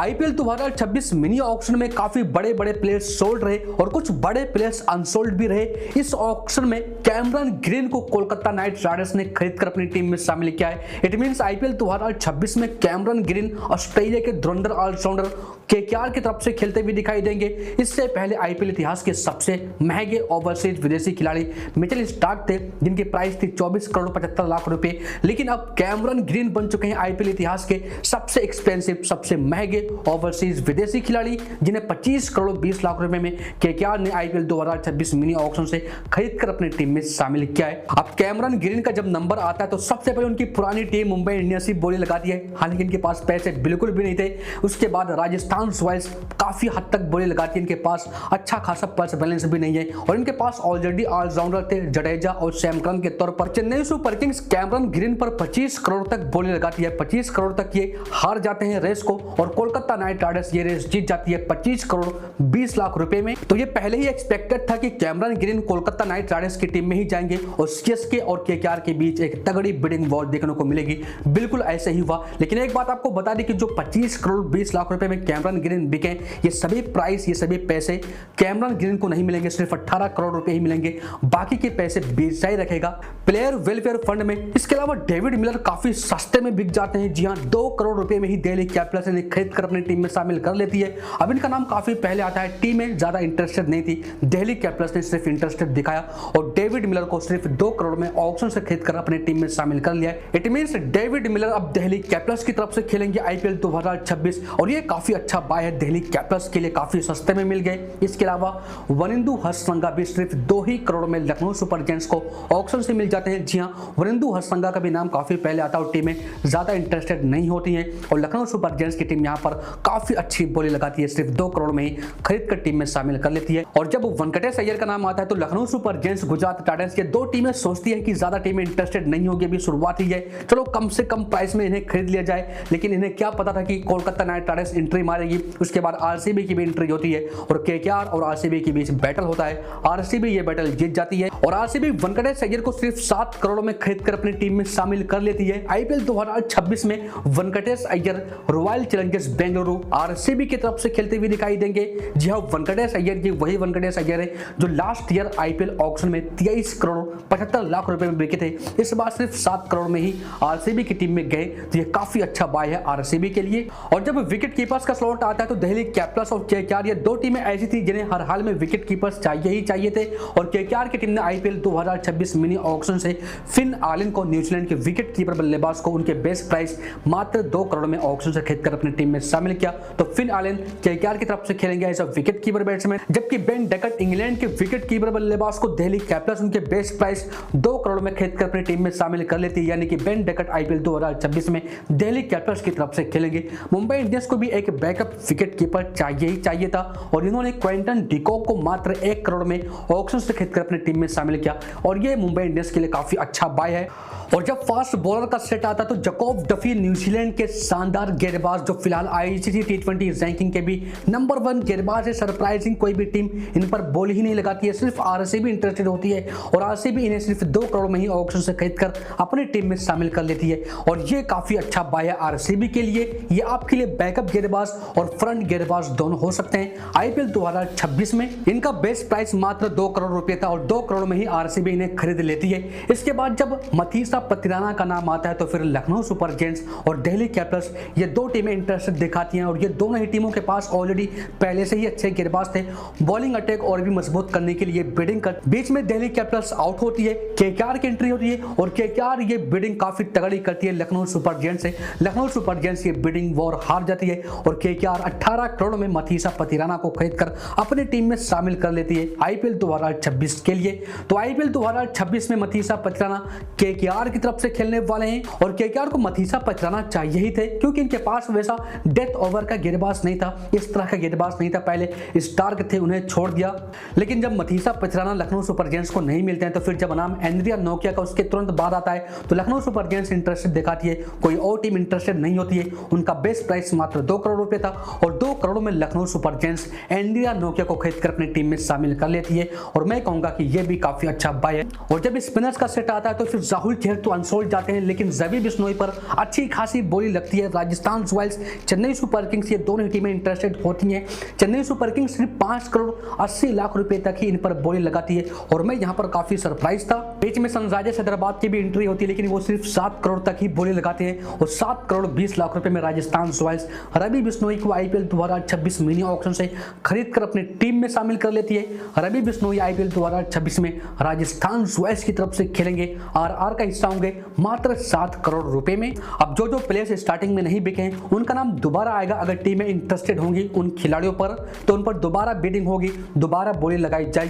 IPL 2026 mini auction में काफी बड़े बड़े प्लेयर्स सोल्ड रहे और कुछ बड़े प्लेयर्स अनसोल्ड भी रहे। इस ऑक्शन में कैमरन ग्रीन को कोलकाता नाइट राइडर्स ने खरीदकर अपनी टीम में शामिल किया है। इट मींस आईपीएल 2026 में कैमरन ग्रीन ऑस्ट्रेलिया के धुरंधर ऑलराउंडर केकेआर की तरफ से खेलते भी दिखाई देंगे। इससे पहले आईपीएल इतिहास के सबसे महंगे ओवरसीज विदेशी खिलाड़ी मिचेल स्टार्क थे, जिनकी प्राइस थी 24 करोड़ 75 लाख रुपए। लेकिन अब कैमरन ग्रीन बन चुके हैं आईपीएल इतिहास के सबसे एक्सपेंसिव, सबसे महंगे ओवरसीज विदेशी खिलाड़ी, जिन्हें 25 करोड़ 20 लाख रुपए में केकेआर ने आईपीएल 2026 मिनी ऑक्शन से खरीदकर अपनी टीम में शामिल किया है। अब कैमरन ग्रीन का जब नंबर आता है तो सबसे पहले उनकी पुरानी टीम मुंबई इंडियंस ही बोली लगाती है। हालांकि इनके पास पैसे बिल्कुल भी नहीं थे। उसके बाद राजस्थान रॉयल्स काफी हद तक बोली लगाती है। इनके पास अच्छा खासा पर्स बैलेंस भी नहीं है और इनके पास ऑलरेडी ऑलराउंडर थे जडेजा और सैम करन के तौर पर। Chennai super Kings Cameron green पर 25 करोड़ तक बोली लगाती है। 25 करोड़ तक ये हार जाते हैं रेस को और कोलकाता नाइट राइडर्स ये रेस जीत जाती है 25 करोड़ 20 लाख रुपए में। तो ये पहले ही एक्सपेक्टेड था कि Cameron green Kolkata night Riders की टीम में ही जाएंगे और सीएसके और केकेआर के बीच एक तगड़ी बिडिंग वॉर देखने को मिलेगी। बिल्कुल ऐसे ही हुआ। लेकिन एक बात आपको बता दी कि जो 25 करोड़ 20 लाख रुपए में कैमरन ग्रीन बिके, ये सभी प्राइस, ये सभी पैसे कैमरन ग्रीन को नहीं मिलेंगे। सिर्फ 18 करोड़ रुपए ही मिलेंगे। बाकी के पैसे बीसीसीआई ही रखेगा प्लेयर वेलफेयर फंड में। इसके अलावा डेविड मिलर काफी सस्ते में बिक जाते हैं। जी हां, 2 करोड़ रुपए में ही दिल्ली कैपिटल्स इन्हें खरीद कर अपनी टीम में शामिल कर लेती है। अब इनका नाम काफी पहले आता है। टीम में ज्यादा इंटरेस्टेड नहीं थी। दिल्ली कैपिटल्स ने सिर्फ इंटरेस्टेड दिखाया और डेविड मिलर को सिर्फ 2 करोड़ में ऑक्शन से खरीद कर अपनी टीम में शामिल कर लिया है। इट मींस डेविड मिलर अब दिल्ली कैपिटल्स की तरफ से खेलेंगे आईपीएल 2026 और ये काफी अच्छा बाय है। दिल्ली कैपिटल्स के लिए काफी सस्ते में मिल गए। इसके अलावा वनिंदु हसरंगा भी सिर्फ 2 ही करोड़ में लखनऊ सुपर जायंट्स को ऑक्शन से मिल जाते हैं। जी हां, वनिंदु हसरंगा का भी नाम काफी पहले आता है और टीमें ज्यादा इंटरेस्टेड नहीं होती हैं और लखनऊ सुपर जायंट्स की टीम यहां पर काफी अच्छी बोली लगाती है। सिर्फ 2 करोड़ में ही खरीद कर टीम में शामिल कर लेती है। और जब वेंकटेश अय्यर का नाम आता है तो Lucknow super giants, Gujarat Titans, ये 2 टीमें सोचती है कि ज्यादा टीमें इंटरेस्टेड नहीं होगी। अभी शुरुआत ही है, चलो कम से कम प्राइस में इन्हें खरीद लिया जाए। लेकिन इन्हें क्या पता था कि कोलकाता नाइट राइडर्स एंट्री मारेगी, उसके बाद आरसीबी की भी एंट्री होती है और केकेआर और आरसीबी के बीच बैटल होता है। आरसीबी ये बैटल जीत जाती है और आरसीबी वेंकटेश अय्यर को सिर्फ 7 करोड़ में खरीद कर अपनी टीम में शामिल कर लेती है। आईपीएल 2026 में Venkatesh Iyer royal Challengers Bengaluru RCB की तरफ से खेलते हुए दिखाई देंगे। जी हां, वेंकटेश अय्यर जी वही वेंकटेश अय्यर है जो लास्ट ईयर आईपीएल ऑक्शन में 23 करोड़ 75 लाख रुपए में बिके थे। इस बार सिर्फ 7 करोड़ में ही आरसीबी की टीम में गए, तो ये काफी अच्छा बाय है आरसीबी के लिए। और जब विकेट कीपर्स का स्लॉट आता है तो दिल्ली कैपिटल्स और केकेआर ये 2 टीमें ऐसी थी जिन्हें हर हाल में विकेट कीपर्स चाहिए ही चाहिए थे और केकेआर की टीम ने आईपीएल 2026 मिनी ऑक्शन से फिन आलन को, न्यूजीलैंड के विकेट कीपर बल्लेबाज को, उनके बेस्ट प्राइस मात्र 2 करोड़ में ऑक्शन से खरीदकर अपनी टीम में शामिल किया। तो फिन आलन केकेआर की तरफ से खेलेंगे as a wicket keeper batsman, जबकि बेन डेकट इंग्लैंड के विकेट कीपर बल्लेबाज को दिल्ली कैपिटल्स उनके बेस्ट प्राइस 2 करोड़ में खरीदकर अपनी टीम में शामिल कर लेती है। यानी कि बेन डेकट आईपीएल 2026 में दिल्ली कैपिटल्स की तरफ से खेलेंगे। मुंबई इंडियंस को भी एक बैकअप विकेट कीपर चाहिए ही चाहिए था और इन्होंने क्विंटन डिकॉक को मात्र 1 करोड़ में ऑक्शन से खरीदकर अपनी टीम में शामिल किया और ये मुंबई इंडियंस के लिए काफी अच्छा बाय है। और जब फास्ट बॉलर का सेट आता तो जैकब डफी न्यूजीलैंड के शानदार गेंदबाज, जो फिलहाल आईसीसी T20 रैंकिंग के भी नंबर 1 गेंदबाज है। सरप्राइजिंग कोई भी टीम इन पर बॉल ही नहीं लगाती है, सिर्फ आरसीबी इंटरेस्टेड होती है और आरसीबी इन्हें सिर्फ 2 करोड़ में ही ऑक्शन से खरीदकर अपनी टीम में शामिल कर लेती है और ये काफी अच्छा बाय है आरसीबी के लिए। ये आपके लिए बैकअप गेंदबाज और फ्रंट गेंदबाज दोनों हो सकते हैं। आईपीएल 2026 में इनका बेस्ट प्राइस मात्र 2 करोड़ रुपए था और 2 करोड़ में ही आरसीबी इन्हें खरीद लेती है। इसके बाद जब मथीसा पतिराना का नाम आता है तो फिर लखनऊ सुपर जायंट्स और दिल्ली कैपिटल्स, ये 2 टीमें इंटरेस्टेड दिखाती हैं और ये दोनों ही टीमों के पास ऑलरेडी पहले से ही अच्छे गेंदबाज थे। बॉलिंग अटैक और भी मजबूत करने के लिए बिडिंग कर बीच में दिल्ली कैपिटल्स आउट होती है, केकेआर की एंट्री होती है और केकेआर ये बिडिंग काफी तगड़ी करती है लखनऊ सुपर जायंट्स से। लखनऊ सुपर जायंट्स ये बिडिंग वॉर हार जाती है और केकेआर 18 करोड़ में मथीसा पतिराना को खरीदकर अपनी टीम में शामिल कर लेती है आईपीएल 2026 के लिए। तो आईपीएल 2026 में मथीसा पतिराना केकेआर की तरफ से खेलने वाले हैं और केकेआर को मथीसा पतिराना चाहिए ही थे क्योंकि इनके पास वैसा डेथ ओवर का गेंदबाज नहीं था, इस तरह का गेंदबाज नहीं था। पहले स्टार्क थे, उन्हें छोड़ दिया। लेकिन जब मथीसा पतिराना लखनऊ सुपर जायंट्स को नहीं मिलते हैं तो फिर फिर जब नाम एंड्रिया नोकिया का उसके तुरंत बाद आता है तो लखनऊ सुपर जायंट्स इंटरेस्टेड दिखाती है, कोई और टीम इंटरेस्टेड नहीं होती है। उनका बेस्ट प्राइस मात्र 2 करोड़ रुपए था और 2 करोड़ में Lucknow super giants Andrea Nokia को खरीदकर अपनी टीम में शामिल कर लेती है और मैं कहूंगा कि यह भी काफी अच्छा बाय है। और जब स्पिनर्स का सेट आता है तो फिर राहुल चहर तो अनसोल्ड जाते हैं, लेकिन रवि बिश्नोई पर अच्छी खासी बोली लगती है। Rajasthan Royals, Chennai super Kings, ये दोनों टीमें इंटरेस्टेड होती हैं। चेन्नई सुपर किंग्स सिर्फ 5 करोड़ 80 लाख रुपए तक ही इन पर बोली लगाती है और मैं यहाँ पर काफी सरप्राइज था। बीच में सनराइजर्स हैदराबाद की भी एंट्री होती है, लेकिन वो सिर्फ 7 करोड़ तक ही बोली लगाते हैं और 7 करोड़ 20 लाख रुपए में राजस्थान रॉयल्स रवि बिश्नोई को आईपीएल 2026 मिनी ऑक्शन से खरीद कर अपनी टीम में शामिल कर लेती है। रवि बिश्नोई आईपीएल 2026 में राजस्थान रॉयल्स की तरफ से खेलेंगे, आरआर का हिस्सा होंगे मात्र 7 करोड़ रुपए में। अब जो प्लेयर्स स्टार्टिंग में नहीं बिके हैं उनका नाम दोबारा आएगा। अगर टीमें इंटरेस्टेड होंगी उन खिलाड़ियों पर तो उन पर दोबारा बिडिंग होगी, दोबारा बोली लगाई जाएगी।